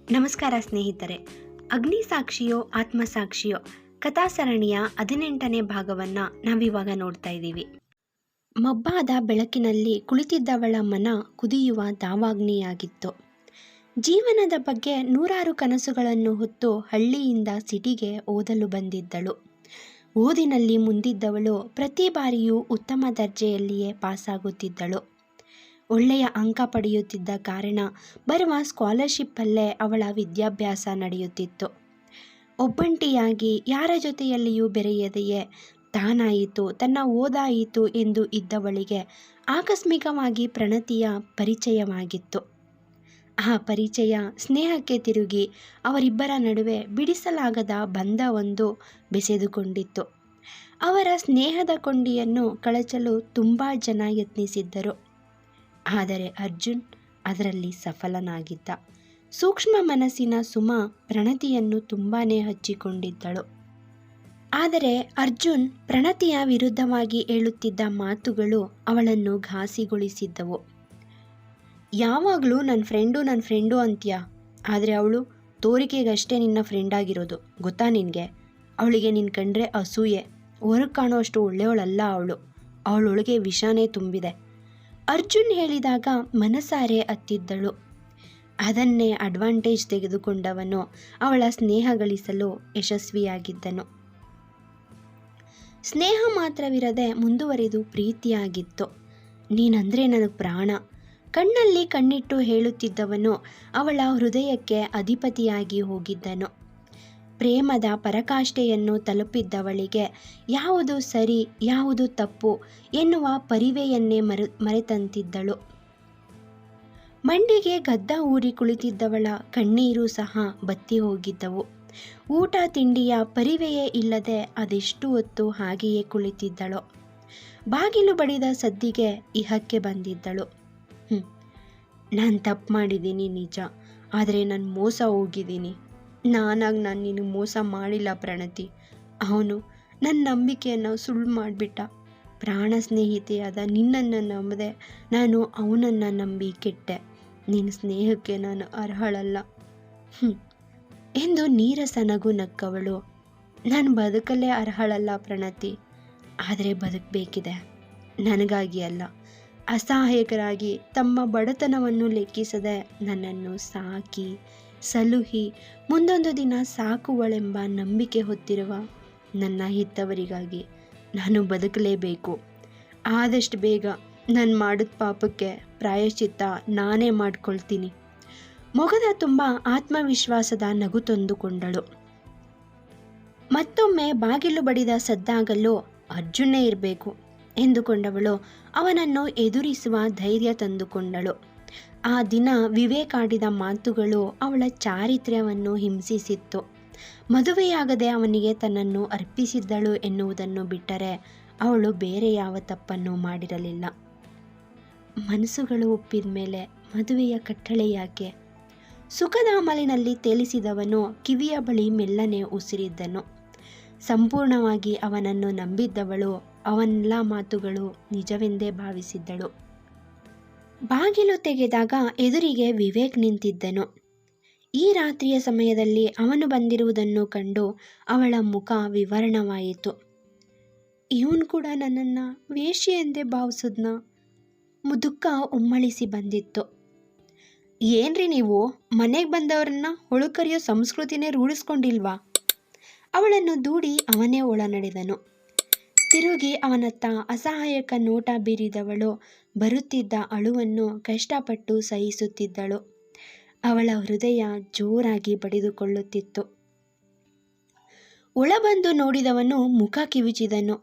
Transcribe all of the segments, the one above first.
ನಮಸ್ಕಾರ ಸ್ನೇಹಿತರೆ. ಅಗ್ನಿಸಾಕ್ಷಿಯೋ ಆತ್ಮಸಾಕ್ಷಿಯೋ ಕಥಾಸರಣಿಯ 18ನೇ ಭಾಗವನ್ನು ನಾವಿವಾಗ ನೋಡ್ತಾ ಇದ್ದೀವಿ. ಮಬ್ಬಾದ ಬೆಳಕಿನಲ್ಲಿ ಕುಳಿತಿದ್ದವಳ ಮನ ಕುದಿಯುವ ದಾವಾಗ್ನಿಯಾಗಿತ್ತು. ಜೀವನದ ಬಗ್ಗೆ ನೂರಾರು ಕನಸುಗಳನ್ನು ಹೊತ್ತು ಹಳ್ಳಿಯಿಂದ ಸಿಟಿಗೆ ಓದಲು ಬಂದಿದ್ದಳು. ಓದಿನಲ್ಲಿ ಮುಂದಿದ್ದವಳು ಪ್ರತಿ ಬಾರಿಯೂ ಉತ್ತಮ ದರ್ಜೆಯಲ್ಲಿಯೇ ಪಾಸಾಗುತ್ತಿದ್ದಳು. ಒಳ್ಳೆಯ ಅಂಕ ಪಡೆಯುತ್ತಿದ್ದ ಕಾರಣ ಬರುವ ಸ್ಕಾಲರ್ಶಿಪ್ಪಲ್ಲೇ ಅವಳ ವಿದ್ಯಾಭ್ಯಾಸ ನಡೆಯುತ್ತಿತ್ತು. ಒಬ್ಬಂಟಿಯಾಗಿ ಯಾರ ಜೊತೆಯಲ್ಲಿಯೂ ಬೆರೆಯದೆಯೇ ತಾನಾಯಿತು, ತನ್ನ ಓದಾಯಿತು ಎಂದು ಇದ್ದವಳಿಗೆ ಆಕಸ್ಮಿಕವಾಗಿ ಪ್ರಣತಿಯ ಪರಿಚಯವಾಗಿತ್ತು. ಆ ಪರಿಚಯ ಸ್ನೇಹಕ್ಕೆ ತಿರುಗಿ ಅವರಿಬ್ಬರ ನಡುವೆ ಬಿಡಿಸಲಾಗದ ಬಂಧವೊಂದು ಬೆಸೆದುಕೊಂಡಿತ್ತು. ಅವರ ಸ್ನೇಹದ ಕೊಂಡಿಯನ್ನು ಕಳಚಲು ತುಂಬ ಜನ ಯತ್ನಿಸಿದ್ದರು. ಆದರೆ ಅರ್ಜುನ್ ಅದರಲ್ಲಿ ಸಫಲನಾಗಿದ್ದ. ಸೂಕ್ಷ್ಮ ಮನಸ್ಸಿನ ಸುಮಾ ಪ್ರಣತಿಯನ್ನು ತುಂಬಾ ಹಚ್ಚಿಕೊಂಡಿದ್ದಳು. ಆದರೆ ಅರ್ಜುನ್ ಪ್ರಣತಿಯ ವಿರುದ್ಧವಾಗಿ ಹೇಳುತ್ತಿದ್ದ ಮಾತುಗಳು ಅವಳನ್ನು ಘಾಸಿಗೊಳಿಸಿದ್ದವು. ಯಾವಾಗಲೂ ನನ್ನ ಫ್ರೆಂಡು ಅಂತೀಯ, ಆದರೆ ಅವಳು ತೋರಿಕೆಗಷ್ಟೇ ನಿನ್ನ ಫ್ರೆಂಡ್ ಆಗಿರೋದು, ಗೊತ್ತಾ ನಿನಗೆ? ಅವಳಿಗೆ ನಿನ್ನ ಕಂಡ್ರೆ ಅಸೂಯೆ. ಹೊರಗೆ ಕಾಣೋ ಅಷ್ಟು ಒಳ್ಳೆಯವಳಲ್ಲ ಅವಳು. ಅವಳೊಳಗೆ ವಿಷಾನೇ ತುಂಬಿದೆ. ಅರ್ಜುನ್ ಹೇಳಿದಾಗ ಮನಸಾರೆ ಅತ್ತಿದ್ದಳು. ಅದನ್ನೇ ಅಡ್ವಾಂಟೇಜ್ ತೆಗೆದುಕೊಂಡವನು ಅವಳ ಸ್ನೇಹ ಗಳಿಸಲು ಯಶಸ್ವಿಯಾಗಿದ್ದನು. ಸ್ನೇಹ ಮಾತ್ರವಿರದೆ ಮುಂದುವರಿದು ಪ್ರೀತಿಯಾಗಿತ್ತು. ನೀನಂದರೆ ನನಗೆ ಪ್ರಾಣ. ಕಣ್ಣಲ್ಲಿ ಕಣ್ಣಿಟ್ಟು ಹೇಳುತ್ತಿದ್ದವನು ಅವಳ ಹೃದಯಕ್ಕೆ ಅಧಿಪತಿಯಾಗಿ ಹೋಗಿದ್ದನು. ಪ್ರೇಮದ ಪರಾಕಾಷ್ಠೆಯನ್ನು ತಲುಪಿದ್ದವಳಿಗೆ ಯಾವುದು ಸರಿ ಯಾವುದು ತಪ್ಪು ಎನ್ನುವ ಪರಿವೆಯನ್ನೇ ಮರೆತಂತಿದ್ದಳು. ಮಂಡಿಗೆ ಗದ್ದ ಊರಿ ಕುಳಿತಿದ್ದವಳ ಕಣ್ಣೀರು ಸಹ ಬತ್ತಿ ಹೋಗಿದ್ದವು. ಊಟ ತಿಂಡಿಯ ಪರಿವೆಯೇ ಇಲ್ಲದೆ ಅದೆಷ್ಟು ಹೊತ್ತು ಹಾಗೆಯೇ ಕುಳಿತಿದ್ದಳು. ಬಾಗಿಲು ಬಡಿದ ಸದ್ದಿಗೆ ಇಹಕ್ಕೆ ಬಂದಿದ್ದಳು. ನಾನು ತಪ್ಪು ಮಾಡಿದ್ದೀನಿ ನಿಜ, ಆದರೆ ನಾನು ಮೋಸ ಹೋಗಿದ್ದೀನಿ. ನಾನು ನಿನಗೆ ಮೋಸ ಮಾಡಿಲ್ಲ ಪ್ರಣತಿ. ಅವನು ನನ್ನ ನಂಬಿಕೆಯನ್ನು ಸುಳ್ಳು ಮಾಡಿಬಿಟ್ಟ. ಪ್ರಾಣ ಸ್ನೇಹಿತೆಯಾದ ನಿನ್ನನ್ನು ನಂಬದೆ ನಾನು ಅವನನ್ನು ನಂಬಿ ಕೆಟ್ಟೆ. ನಿನ್ನ ಸ್ನೇಹಕ್ಕೆ ನಾನು ಅರ್ಹಳಲ್ಲ ಎಂದು ನೀರಸ ನಗು ನಕ್ಕವಳು. ನಾನು ಬದುಕಲೇ ಅರ್ಹಳಲ್ಲ ಪ್ರಣತಿ, ಆದರೆ ಬದುಕಬೇಕಿದೆ. ನನಗಾಗಿ ಅಲ್ಲ, ಅಸಹಾಯಕರಾಗಿ ತಮ್ಮ ಬಡತನವನ್ನು ಲೆಕ್ಕಿಸದೆ ನನ್ನನ್ನು ಸಾಕಿ ಸಲುಹಿ ಮುಂದೊಂದು ದಿನ ಸಾಕುವಳೆಂಬ ನಂಬಿಕೆ ಹೊತ್ತಿರುವ ನನ್ನ ಹೆತ್ತವರಿಗಾಗಿ ನಾನು ಬದುಕಲೇಬೇಕು. ಆದಷ್ಟು ಬೇಗ ನಾನು ಮಾಡಿದ ಪಾಪಕ್ಕೆ ಪ್ರಾಯಶ್ಚಿತ್ತ ನಾನೇ ಮಾಡ್ಕೊಳ್ತೀನಿ. ಮೊಗದ ತುಂಬ ಆತ್ಮವಿಶ್ವಾಸದ ನಗು ತಂದುಕೊಂಡಳು. ಮತ್ತೊಮ್ಮೆ ಬಾಗಿಲು ಬಡಿದ ಸದ್ದಾಗಲು ಅರ್ಜುನೇ ಇರಬೇಕು ಎಂದುಕೊಂಡವಳು ಅವನನ್ನು ಎದುರಿಸುವ ಧೈರ್ಯ ತಂದುಕೊಂಡಳು. ಆ ದಿನ ವಿವೇಕಾಡಿದ ಮಾತುಗಳು ಅವಳ ಚಾರಿತ್ರ್ಯವನ್ನು ಹಿಂಸಿಸಿತ್ತು. ಮದುವೆಯಾಗದೆ ಅವನಿಗೆ ತನ್ನನ್ನು ಅರ್ಪಿಸಿದ್ದಳು ಎನ್ನುವುದನ್ನು ಬಿಟ್ಟರೆ ಅವಳು ಬೇರೆ ಯಾವ ತಪ್ಪನ್ನು ಮಾಡಿರಲಿಲ್ಲ. ಮನಸ್ಸುಗಳು ಒಪ್ಪಿದ ಮೇಲೆ ಮದುವೆಯ ಕಟ್ಟಳೆ ಯಾಕೆ? ಸುಖದ ಅಮಲಿನಲ್ಲಿ ತೇಲಿಸಿದವನು ಕಿವಿಯ ಬಳಿ ಮೆಲ್ಲನೆ ಉಸಿರಿದ್ದನು. ಸಂಪೂರ್ಣವಾಗಿ ಅವನನ್ನು ನಂಬಿದ್ದವಳು ಅವನೆಲ್ಲ ಮಾತುಗಳು ನಿಜವೆಂದೇ ಭಾವಿಸಿದ್ದಳು. ಬಾಗಿಲು ತೆಗೆದಾಗ ಎದುರಿಗೆ ವಿವೇಕ್ ನಿಂತಿದ್ದನು. ಈ ರಾತ್ರಿಯ ಸಮಯದಲ್ಲಿ ಅವನು ಬಂದಿರುವುದನ್ನು ಕಂಡು ಅವಳ ಮುಖ ವಿವರಣವಾಯಿತು. ಇವನು ಕೂಡ ನನ್ನನ್ನು ವೇಶ್ಯೆ ಎಂದೇ ಭಾವಿಸಿದ್ನ? ದುಃಖ ಉಮ್ಮಳಿಸಿ ಬಂದಿತ್ತು. ಏನ್ರಿ ನೀವು ಮನೆಗೆ ಬಂದವರನ್ನ ಹೊಳುಕರಿಯೋ ಸಂಸ್ಕೃತಿನೇ ರೂಢಿಸ್ಕೊಂಡಿಲ್ವಾ? ಅವಳನ್ನು ದೂಡಿ ಅವನೇ ಒಳ ನಡೆದನು. ತಿರುಗಿ ಅವನತ್ತ ಅಸಹಾಯಕ ನೋಟ ಬೀರಿದವಳು ಬರುತ್ತಿದ್ದ ಅಳುವನ್ನು ಕಷ್ಟಪಟ್ಟು ಸಹಿಸುತ್ತಿದ್ದಳು. ಅವಳ ಹೃದಯ ಜೋರಾಗಿ ಬಡಿದುಕೊಳ್ಳುತ್ತಿತ್ತು. ಒಳಬಂದು ನೋಡಿದವನು ಮುಖ ಕಿವಿಚಿದನು.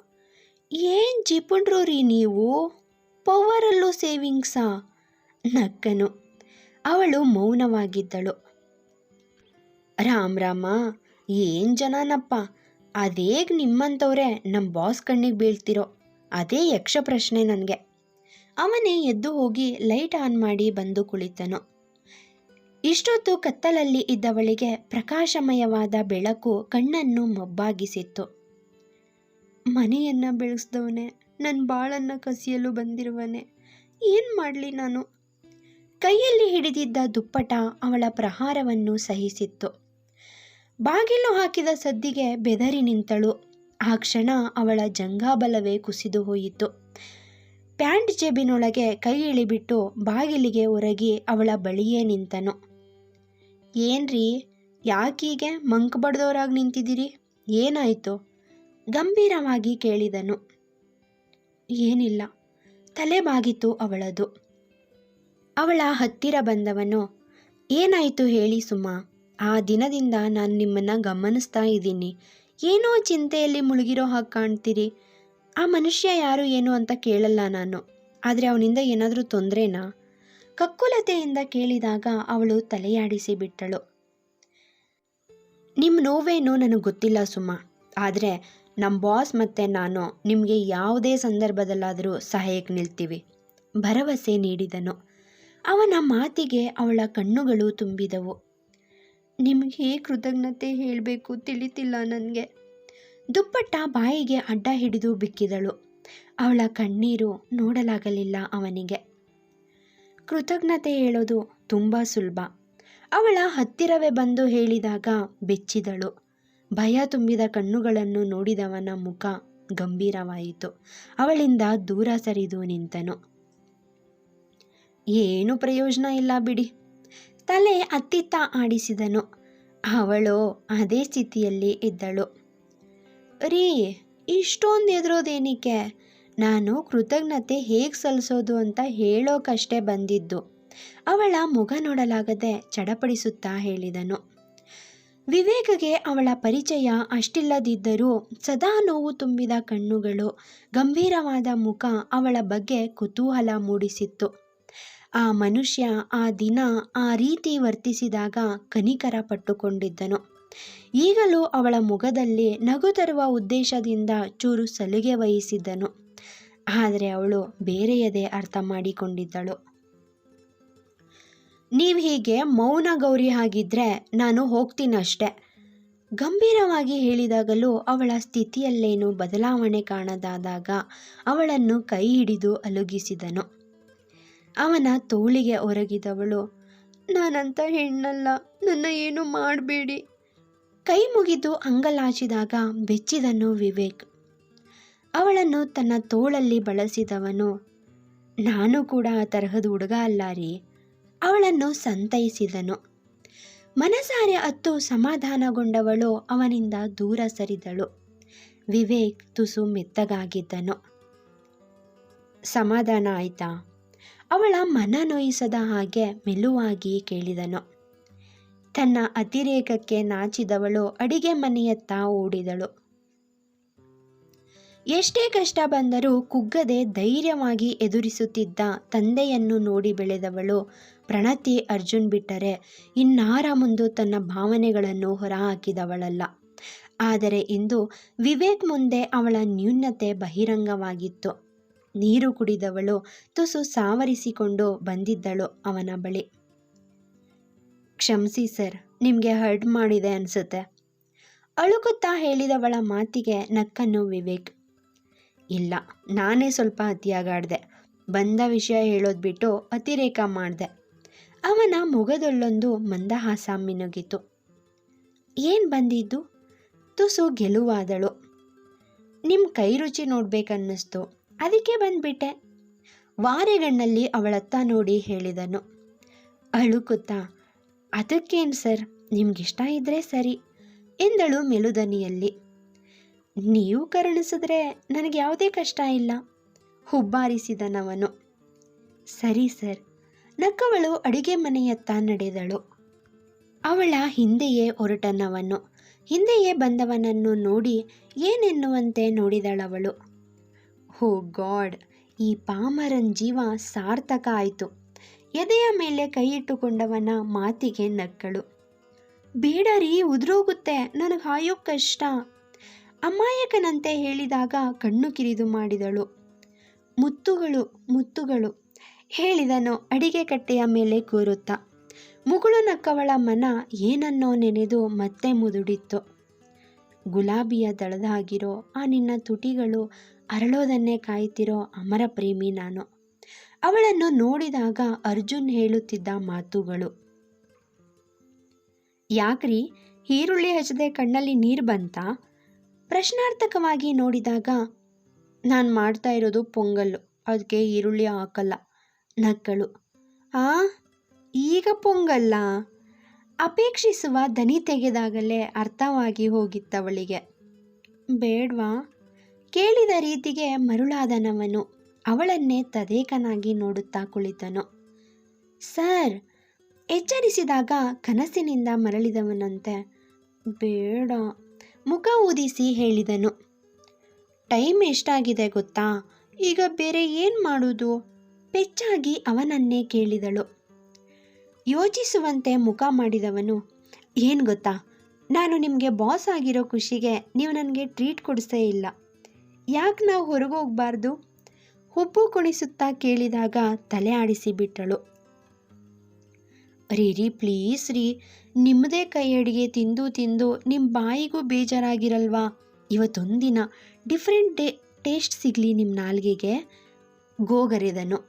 ಏನ್ ಜಿಪುಣ್ರು ರೀ ನೀವು, ಪವರಲ್ಲೂ ಸೇವಿಂಗ್ಸಾ? ನಕ್ಕನು. ಅವಳು ಮೌನವಾಗಿದ್ದಳು. ರಾಮ ಏನ್ ಜನನಪ್ಪ, ಅದೇಗ್ ನಿಮ್ಮಂಥವ್ರೆ ನಮ್ಮ ಬಾಸ್ ಕಣ್ಣಿಗೆ ಬೀಳ್ತಿರೋ, ಅದೇ ಯಕ್ಷ ಪ್ರಶ್ನೆ ನನಗೆ. ಅವನೇ ಎದ್ದು ಹೋಗಿ ಲೈಟ್ ಆನ್ ಮಾಡಿ ಬಂದು ಕುಳಿತನು. ಇಷ್ಟೊತ್ತು ಕತ್ತಲಲ್ಲಿ ಇದ್ದವಳಿಗೆ ಪ್ರಕಾಶಮಯವಾದ ಬೆಳಕು ಕಣ್ಣನ್ನು ಮಬ್ಬಾಗಿಸಿತ್ತು. ಮನೆಯನ್ನು ಬೆಳೆಸಿದವನೇ ನನ್ನ ಬಾಳನ್ನು ಕಸಿಯಲು ಬಂದಿರುವನೆ, ಏನು ಮಾಡಲಿ ನಾನು? ಕೈಯಲ್ಲಿ ಹಿಡಿದಿದ್ದ ದುಪ್ಪಟ ಅವಳ ಪ್ರಹಾರವನ್ನು ಸಹಿಸಿತ್ತು. ಬಾಗಿಲು ಹಾಕಿದ ಸದ್ದಿಗೆ ಬೆದರಿ ನಿಂತಳು. ಆ ಕ್ಷಣ ಅವಳ ಜಂಘಾಬಲವೇ ಕುಸಿದು ಹೋಯಿತು. ಪ್ಯಾಂಟ್ ಜೇಬಿನೊಳಗೆ ಕೈ ಇಳಿಬಿಟ್ಟು ಬಾಗಿಲಿಗೆ ಒರಗಿ ಅವಳ ಬಳಿಯೇ ನಿಂತನು. ಏನ್ರೀ, ಯಾಕೀಗೆ ಮಂಕ್ ಬಡ್ದೋರಾಗಿ ನಿಂತಿದ್ದೀರಿ? ಏನಾಯಿತು? ಗಂಭೀರವಾಗಿ ಕೇಳಿದನು. ಏನಿಲ್ಲ, ತಲೆ ಬಾಗಿತು ಅವಳದು. ಅವಳ ಹತ್ತಿರ ಬಂದವನು, ಏನಾಯಿತು ಹೇಳಿ ಸುಮಾ. ಆ ದಿನದಿಂದ ನಾನು ನಿಮ್ಮನ್ನು ಗಮನಿಸ್ತಾ ಇದ್ದೀನಿ. ಏನೋ ಚಿಂತೆಯಲ್ಲಿ ಮುಳುಗಿರೋ ಹಾಗೆ ಕಾಣ್ತೀರಿ. ಆ ಮನುಷ್ಯ ಯಾರು ಏನು ಅಂತ ಕೇಳಲ್ಲ ನಾನು, ಆದರೆ ಅವನಿಂದ ಏನಾದರೂ ತೊಂದರೆನಾ? ಕಕ್ಕುಲತೆಯಿಂದ ಕೇಳಿದಾಗ ಅವಳು ತಲೆಯಾಡಿಸಿ ಬಿಟ್ಟಳು. ನಿಮ್ಮ ನೋವೇನು ನನಗೆ ಗೊತ್ತಿಲ್ಲ ಸುಮಾ, ಆದರೆ ನಮ್ಮ ಬಾಸ್ ಮತ್ತು ನಾನು ನಿಮಗೆ ಯಾವುದೇ ಸಂದರ್ಭದಲ್ಲಾದರೂ ಸಹಾಯಕ್ಕೆ ನಿಲ್ತೀವಿ, ಭರವಸೆ ನೀಡಿದನು. ಅವನ ಮಾತಿಗೆ ಅವಳ ಕಣ್ಣುಗಳು ತುಂಬಿದವು. ನಿಮಗೆ ಕೃತಜ್ಞತೆ ಹೇಳಬೇಕು ತಿಳಿತಿಲ್ಲ ನನಗೆ. ದುಪ್ಪಟ್ಟ ಬಾಯಿಗೆ ಅಡ್ಡ ಹಿಡಿದು ಬಿಕ್ಕಿದಳು. ಅವಳ ಕಣ್ಣೀರು ನೋಡಲಾಗಲಿಲ್ಲ ಅವನಿಗೆ. ಕೃತಜ್ಞತೆ ಹೇಳೋದು ತುಂಬ ಸುಲಭ. ಅವಳ ಹತ್ತಿರವೇ ಬಂದು ಹೇಳಿದಾಗ ಬೆಚ್ಚಿದಳು. ಭಯ ತುಂಬಿದ ಕಣ್ಣುಗಳನ್ನು ನೋಡಿದವನ ಮುಖ ಗಂಭೀರವಾಯಿತು. ಅವಳಿಂದ ದೂರ ಸರಿದು ನಿಂತನು. ಏನು ಪ್ರಯೋಜನ ಇಲ್ಲ ಬಿಡಿ, ತಲೆ ಅತ್ತಿತ್ತ ಆಡಿಸಿದನು. ಅವಳು ಅದೇ ಸ್ಥಿತಿಯಲ್ಲಿ ಇದ್ದಳು. ರೀ, ಇಷ್ಟೊಂದು ಎದುರೋದೇನಿಕೆ? ನಾನು ಕೃತಜ್ಞತೆ ಹೇಗೆ ಸಲ್ಲಿಸೋದು ಅಂತ ಹೇಳೋಕಷ್ಟೇ ಬಂದಿದ್ದು. ಅವಳ ಮುಖ ನೋಡಲಾಗದೆ ಚಡಪಡಿಸುತ್ತಾ ಹೇಳಿದನು. ವಿವೇಕ್ಗೆ ಅವಳ ಪರಿಚಯ ಅಷ್ಟಿಲ್ಲದಿದ್ದರೂ ಸದಾ ನೋವು ತುಂಬಿದ ಕಣ್ಣುಗಳು, ಗಂಭೀರವಾದ ಮುಖ ಅವಳ ಬಗ್ಗೆ ಕುತೂಹಲ ಮೂಡಿಸಿತ್ತು. ಆ ಮನುಷ್ಯ ಆ ದಿನ ಆ ರೀತಿ ವರ್ತಿಸಿದಾಗ ಕನಿಕರ ಪಟ್ಟುಕೊಂಡಿದ್ದನು. ಈಗಲೂ ಅವಳ ಮುಖದಲ್ಲಿ ನಗು ತರುವ ಉದ್ದೇಶದಿಂದ ಚೂರು ಸಲುಗೆ ವಹಿಸಿದ್ದನು. ಆದರೆ ಅವಳು ಬೇರೆಯದೇ ಅರ್ಥ ಮಾಡಿಕೊಂಡಿದ್ದಳು. ನೀವು ಹೀಗೆ ಮೌನ ಗೌರಿ ಆಗಿದ್ರೆ ನಾನು ಹೋಗ್ತೀನಷ್ಟೆ, ಗಂಭೀರವಾಗಿ ಹೇಳಿದಾಗಲೂ ಅವಳ ಸ್ಥಿತಿಯಲ್ಲೇನು ಬದಲಾವಣೆ ಕಾಣದಾದಾಗ ಅವಳನ್ನು ಕೈ ಹಿಡಿದು ಅಲುಗಿಸಿದನು. ಅವನ ತೋಳಿಗೆ ಒರಗಿದವಳು, ನಾನಂತ ಹೆಣ್ಣಲ್ಲ, ನನ್ನ ಏನು ಮಾಡಬೇಡಿ. ಕೈ ಮುಗಿದು ಅಂಗಲಾಚಿದಾಗ ಬೆಚ್ಚಿದನು ವಿವೇಕ್. ಅವಳನ್ನು ತನ್ನ ತೋಳಲ್ಲಿ ಬಳಸಿದವನು, ನಾನು ಕೂಡ ಆ ತರಹದ ಹುಡುಗ ಅಲ್ಲ ರೀ. ಅವಳನ್ನು ಸಂತೈಸಿದನು. ಮನಸಾರೆ ಅತ್ತು ಸಮಾಧಾನಗೊಂಡವಳು ಅವನಿಂದ ದೂರ ಸರಿದಳು. ವಿವೇಕ್ ತುಸು ಮೆತ್ತಗಾಗಿದ್ದನು. ಸಮಾಧಾನ ಆಯ್ತಾ? ಅವಳ ಮನ ನೋಯಿಸದ ಹಾಗೆ ಮೆಲುವಾಗಿ ಕೇಳಿದನು. ತನ್ನ ಅತಿರೇಕಕ್ಕೆ ನಾಚಿದವಳು ಅಡಿಗೆ ಮನೆಯತ್ತ ಓಡಿದಳು. ಎಷ್ಟೇ ಕಷ್ಟ ಬಂದರೂ ಕುಗ್ಗದೆ ಧೈರ್ಯವಾಗಿ ಎದುರಿಸುತ್ತಿದ್ದ ತಂದೆಯನ್ನು ನೋಡಿ ಬೆಳೆದವಳು ಪ್ರಣತಿ ಅರ್ಜುನ್ ಬಿಟ್ಟರೆ ಇನ್ನಾರ ಮುಂದೆ ತನ್ನ ಭಾವನೆಗಳನ್ನು ಹೊರಹಾಕಿದವಳಲ್ಲ. ಆದರೆ ಇಂದು ವಿವೇಕ್ ಮುಂದೆ ಅವಳ ನ್ಯೂನತೆ ಬಹಿರಂಗವಾಗಿತ್ತು. ನೀರು ಕುಡಿದವಳು ತುಸು ಸಾವರಿಸಿಕೊಂಡು ಬಂದಿದ್ದಳು ಅವನ ಬಳಿ. ಕ್ಷಮಿಸಿ ಸರ್, ನಿಮಗೆ ಹರ್ಟ್ ಮಾಡಿದೆ ಅನಿಸುತ್ತೆ, ಅಳುಕುತ್ತಾ ಹೇಳಿದವಳ ಮಾತಿಗೆ ನಕ್ಕನು ವಿವೇಕ್. ಇಲ್ಲ, ನಾನೇ ಸ್ವಲ್ಪ ಅತಿಯಾಗಾಡಿದೆ. ಬಂದ ವಿಷಯ ಹೇಳೋದು ಬಿಟ್ಟು ಅತಿರೇಕ ಮಾಡಿದೆ. ಅವನ ಮೊಗದಲ್ಲೊಂದು ಮಂದಹಾಸ ಮಿನುಗಿತು. ಏನು ಬಂದಿದ್ದು? ತುಸು ಗೆಲುವಾದಳು. ನಿಮ್ಮ ಕೈ ರುಚಿ ನೋಡ್ಬೇಕನ್ನಿಸ್ತು, ಅದಕ್ಕೆ ಬಂದ್ಬಿಟ್ಟೆ. ವಾರೆಗಣ್ಣಲ್ಲಿ ಅವಳತ್ತ ನೋಡಿ ಹೇಳಿದನು. ಅಳುಕುತ್ತಾ, ಅದಕ್ಕೇನು ಸರ್, ನಿಮಗಿಷ್ಟ ಇದ್ದರೆ ಸರಿ ಎಂದಳು ಮೆಲುದನಿಯಲ್ಲಿ. ನೀವು ಕರುಣಿಸಿದ್ರೆ ನನಗೆ ಯಾವುದೇ ಕಷ್ಟ ಇಲ್ಲ, ಹುಬ್ಬಾರಿಸಿದನವನು. ಸರಿ ಸರ್, ನಕ್ಕವಳು ಅಡುಗೆ ಮನೆಯತ್ತ ನಡೆದಳು. ಅವಳ ಹಿಂದೆಯೇ ಹೊರಟನವನು. ಹಿಂದೆಯೇ ಬಂದವನನ್ನು ನೋಡಿ ಏನೆನ್ನುವಂತೆ ನೋಡಿದಳವಳು. ಓ ಗಾಡ್, ಈ ಪಾಮರನ್ ಜೀವ ಸಾರ್ಥಕ ಆಯಿತು. ಎದೆಯ ಮೇಲೆ ಕೈ ಇಟ್ಟುಕೊಂಡವನ ಮಾತಿಗೆ ನಕ್ಕಳು. ಬೇಡ ರೀ, ಉದುರೋಗುತ್ತೆ, ನನಗೆ ಹಾಯೋಕ್ಕೆ ಕಷ್ಟ. ಅಮಾಯಕನಂತೆ ಹೇಳಿದಾಗ ಕಣ್ಣು ಕಿರಿದು ಮಾಡಿದಳು. ಮುತ್ತುಗಳು ಮುತ್ತುಗಳು ಹೇಳಿದನು ಅಡಿಗೆ ಕಟ್ಟೆಯ ಮೇಲೆ ಕೂರುತ್ತಾ. ಮುಗುಳು ನಕ್ಕವಳ ಮನ ಏನನ್ನೋ ನೆನೆದು ಮತ್ತೆ ಮುದುಡಿತ್ತು. ಗುಲಾಬಿಯ ದಳದಾಗಿರೋ ಆ ನಿನ್ನ ತುಟಿಗಳು ಅರಳೋದನ್ನೇ ಕಾಯ್ತಿರೋ ಅಮರ ಪ್ರೇಮಿ ನಾನು. ಅವಳನ್ನು ನೋಡಿದಾಗ ಅರ್ಜುನ್ ಹೇಳುತ್ತಿದ್ದ ಮಾತುಗಳು. ಯಾಕ್ರಿ, ಈರುಳ್ಳಿ ಹಚ್ಚದೆ ಕಣ್ಣಲ್ಲಿ ನೀರು ಬಂತಾ? ಪ್ರಶ್ನಾರ್ಥಕವಾಗಿ ನೋಡಿದಾಗ, ನಾನು ಮಾಡ್ತಾ ಇರೋದು ಪೊಂಗಲ್ಲು, ಅದಕ್ಕೆ ಈರುಳ್ಳಿ ಹಾಕಲ್ಲ ನಕ್ಕಳು. ಆ, ಈಗ ಪೊಂಗಲ್ಲ? ಅಪೇಕ್ಷಿಸುವ ದನಿ ತೆಗೆದಾಗಲೇ ಅರ್ಥವಾಗಿ ಹೋಗಿತ್ತವಳಿಗೆ. ಬೇಡ್ವಾ? ಕೇಳಿದ ರೀತಿಗೆ ಮರುಳಾದನವನು ಅವಳನ್ನೇ ತದೇಕನಾಗಿ ನೋಡುತ್ತಾ ಕುಳಿತನು. ಸರ್, ಎಚ್ಚರಿಸಿದಾಗ ಕನಸಿನಿಂದ ಮರಳಿದವನಂತೆ ಬೇಡ ಮುಖ ಊದಿಸಿ ಹೇಳಿದನು. ಟೈಮ್ ಎಷ್ಟಾಗಿದೆ ಗೊತ್ತಾ? ಈಗ ಬೇರೆ ಏನು ಮಾಡೋದು? ಪೆಚ್ಚಾಗಿ ಅವನನ್ನೇ ಕೇಳಿದಳು. ಯೋಚಿಸುವಂತೆ ಮುಖ ಮಾಡಿದವನು, ಏನು ಗೊತ್ತಾ, ನಾನು ನಿಮಗೆ ಬಾಸ್ ಆಗಿರೋ ಖುಷಿಗೆ ನೀವು ನನಗೆ ಟ್ರೀಟ್ ಕೊಡಿಸೇ ಇಲ್ಲ. ಯಾಕೆ ನಾವು ಹೊರಗೆ ಹೋಗಬಾರ್ದು? ಹುಬ್ಬು ಕುಣಿಸುತ್ತಾ ಕೇಳಿದಾಗ ತಲೆ ಆಡಿಸಿ ಬಿಟ್ಟಳು. ರೀ ಪ್ಲೀಸ್ ರೀ, ನಿಮ್ಮದೇ ಕೈ ಅಡಿಗೆ ತಿಂದು ತಿಂದು ನಿಮ್ಮ ಬಾಯಿಗೂ ಬೇಜಾರಾಗಿರಲ್ವಾ? ಇವತ್ತೊಂದಿನ ಡಿಫ್ರೆಂಟ್ ಟೇಸ್ಟ್ ಸಿಗಲಿ ನಿಮ್ಮ ನಾಲ್ಗೆಗೆ, ಗೋಗರೆದನು.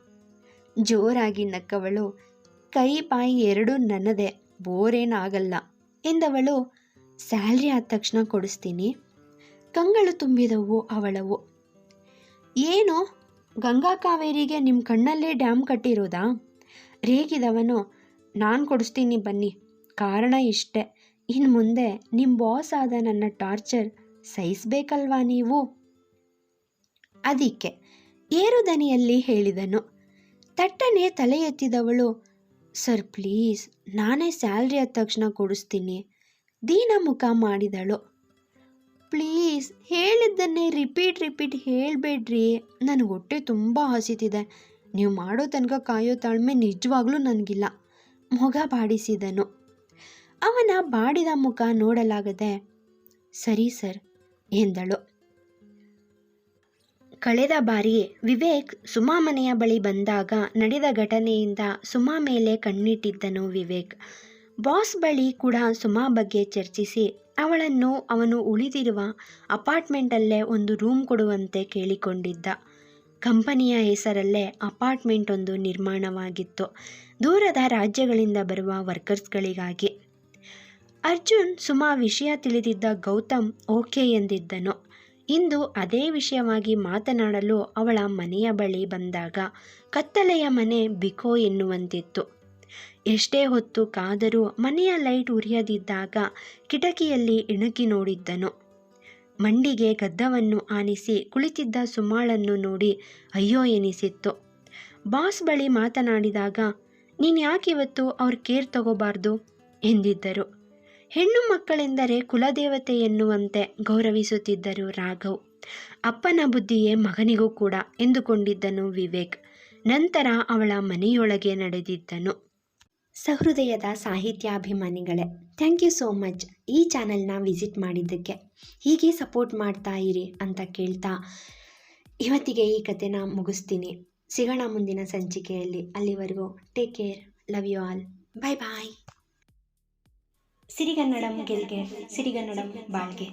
ಜೋರಾಗಿ ನಕ್ಕವಳು, ಕೈ ಬಾಯಿ ಎರಡೂ ನನ್ನದೇ, ಬೋರೇನಾಗಲ್ಲ ಎಂದವಳು. ಸ್ಯಾಲ್ರಿ ಆದ ತಕ್ಷಣ ಕೊಡಿಸ್ತೀನಿ. ಕಂಗಳು ತುಂಬಿದವು ಅವಳವು. ಏನು, ಗಂಗಾ ಕಾವೇರಿಗೆ ನಿಮ್ಮ ಕಣ್ಣಲ್ಲೇ ಡ್ಯಾಮ್ ಕಟ್ಟಿರೋದಾ? ರೇಗಿದವನು, ನಾನು ಕೊಡಿಸ್ತೀನಿ ಬನ್ನಿ. ಕಾರಣ ಇಷ್ಟೇ, ಇನ್ನು ಮುಂದೆ ನಿಮ್ಮ ಬಾಸ್ ಆದ ನನ್ನ ಟಾರ್ಚರ್ ಸಹಿಸಬೇಕಲ್ವಾ ನೀವು? ಅದಕ್ಕೆ ಏರು ದನಿಯಲ್ಲಿ ಹೇಳಿದನು. ತಟ್ಟನೆ ತಲೆ ಎತ್ತಿದವಳು, ಸರ್ ಪ್ಲೀಸ್, ನಾನೇ ಸ್ಯಾಲ್ರಿ ಆದ ತಕ್ಷಣ ಕೊಡಿಸ್ತೀನಿ. ದೀನ ಮುಖ ಮಾಡಿದಳು. ಪ್ಲೀಸ್, ಹೇಳಿದ್ದನ್ನೇ ರಿಪೀಟ್ ಹೇಳಬೇಡ್ರಿ. ನನಗೆ ಹೊಟ್ಟೆ ತುಂಬ ಹಸಿತಿದೆ. ನೀವು ಮಾಡೋ ತನಕ ಕಾಯೋ ತಾಳ್ಮೆ ನಿಜವಾಗ್ಲೂ ನನಗಿಲ್ಲ, ಮೊಗ ಬಾಡಿಸಿದನು. ಅವನ ಬಾಡಿದ ಮುಖ ನೋಡಲಾಗದೆ ಸರಿ ಸರ್ ಎಂದಳು. ಕಳೆದ ಬಾರಿ ವಿವೇಕ್ ಸುಮಾ ಮನೆಯ ಬಳಿ ಬಂದಾಗ ನಡೆದ ಘಟನೆಯಿಂದ ಸುಮಾ ಮೇಲೆ ಕಣ್ಣಿಟ್ಟಿದ್ದನು ವಿವೇಕ್. ಬಾಸ್ ಬಳಿ ಕೂಡ ಸುಮಾ ಬಗ್ಗೆ ಚರ್ಚಿಸಿ ಅವಳನ್ನು ಅವನು ಉಳಿದಿರುವ ಅಪಾರ್ಟ್ಮೆಂಟಲ್ಲೇ ಒಂದು ರೂಮ್ ಕೊಡುವಂತೆ ಕೇಳಿಕೊಂಡಿದ್ದ. ಕಂಪನಿಯ ಹೆಸರಲ್ಲೇ ಅಪಾರ್ಟ್ಮೆಂಟ್ ಒಂದು ನಿರ್ಮಾಣವಾಗಿತ್ತು, ದೂರದ ರಾಜ್ಯಗಳಿಂದ ಬರುವ ವರ್ಕರ್ಸ್ಗಳಿಗಾಗಿ. ಅರ್ಜುನ್ ಸುಮಾ ವಿಷಯ ತಿಳಿದಿದ್ದ ಗೌತಮ್ ಓಕೆ ಎಂದಿದ್ದನು. ಇಂದು ಅದೇ ವಿಷಯವಾಗಿ ಮಾತನಾಡಲು ಅವಳ ಮನೆಯ ಬಳಿ ಬಂದಾಗ ಕತ್ತಲೆಯ ಮನೆ ಬಿಕೋ ಎನ್ನುವಂತಿತ್ತು. ಎಷ್ಟೇ ಹೊತ್ತು ಕಾದರೂ ಮನೆಯ ಲೈಟ್ ಉರಿಯದಿದ್ದಾಗ ಕಿಟಕಿಯಲ್ಲಿ ಇಣುಕಿ ನೋಡಿದ್ದನು. ಮಂಡಿಗೆ ಗದ್ದವನ್ನು ಆನಿಸಿ ಕುಳಿತಿದ್ದ ಸುಮಾಳನ್ನು ನೋಡಿ ಅಯ್ಯೋ ಎನಿಸಿತ್ತು. ಬಾಸ್ ಬಳಿ ಮಾತನಾಡಿದಾಗ, ನೀನು ಯಾಕಿವತ್ತು ಅವ್ರ ಕೇರ್ ತಗೋಬಾರ್ದು ಎಂದಿದ್ದರು. ಹೆಣ್ಣು ಮಕ್ಕಳೆಂದರೆ ಕುಲದೇವತೆ ಎನ್ನುವಂತೆ ಗೌರವಿಸುತ್ತಿದ್ದರು ರಾಘವ್. ಅಪ್ಪನ ಬುದ್ಧಿಯೇ ಮಗನಿಗೂ ಕೂಡ ಎಂದುಕೊಂಡಿದ್ದನು ವಿವೇಕ್. ನಂತರ ಅವಳ ಮನೆಯೊಳಗೆ ನಡೆದಿದ್ದನು. ಸಹೃದಯದ ಸಾಹಿತ್ಯಾಭಿಮಾನಿಗಳೇ, ಥ್ಯಾಂಕ್ ಯು ಸೋ ಮಚ್ ಈ ಚಾನಲ್ನ ವಿಸಿಟ್ ಮಾಡಿದ್ದಕ್ಕೆ. ಹೀಗೆ ಸಪೋರ್ಟ್ ಮಾಡ್ತಾ ಇರಿ ಅಂತ ಕೇಳ್ತಾ ಇವತ್ತಿಗೆ ಈ ಕಥೆನ ಮುಗಿಸ್ತೀನಿ. ಸಿಗೋಣ ಮುಂದಿನ ಸಂಚಿಕೆಯಲ್ಲಿ. ಅಲ್ಲಿವರೆಗೂ take care, love you all, bye bye. ಸಿರಿಗನ್ನಡಂ ಗೆಲ್ಗೆ, ಸಿರಿಗನ್ನಡಂ ಬಾಳ್ಗೆ.